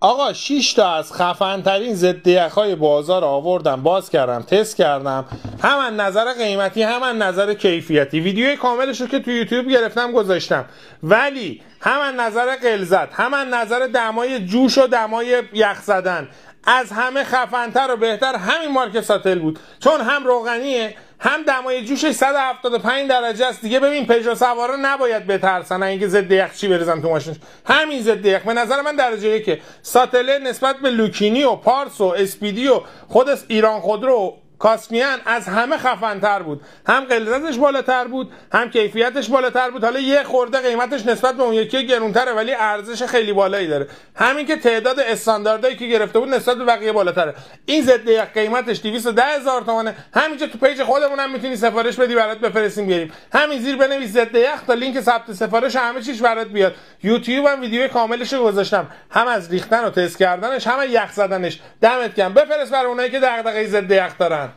آقا 6 تا از خفن ترین ضد یخ‌های بازار آوردم، باز کردم، تست کردم، هم از نظر قیمتی هم از نظر کیفیتی. ویدیوی کاملش رو که تو یوتیوب گرفتم گذاشتم، ولی هم از نظر غلظت هم از نظر دمای جوش و دمای یخ زدن از همه خفن‌تر و بهتر همین مارک ساتل بود، چون هم روغنیه هم دمای جوشش 175 درجه است. دیگه ببین پژو سوارا نباید بترسن اینکه ضد یخ چی بریزن تو ماشینش. همین ضد یخ به نظر من درجه یکه. ساتل نسبت به لوکینی و پارس و اسپیدی و خود ایران خودرو کاسمیان از همه خفن‌تر بود، هم غلظتش بالاتر بود هم کیفیتش بالاتر بود. حالا یه خورده قیمتش نسبت به اون یکی گرونتره ولی ارزش خیلی بالایی داره. همین که تعداد استانداردایی که گرفته بود نسبت به بقیه بالاتره. این ضد یخ قیمتش 210,000 تومانه. همینجا تو پیج خودمون هم میتونی سفارش بدی برات بفرستیم بیاریم. همین زیر بنویس ضد یخ تا لینک ثبت سفارش همه چیش برات بیاد. یوتیوب هم ویدیو کاملش رو گذاشتم، هم از ریختن و تست کردنش هم از یخ زدنش. دمت گرم. بفرست برای اونایی که دغدغه ضد یخ دارن.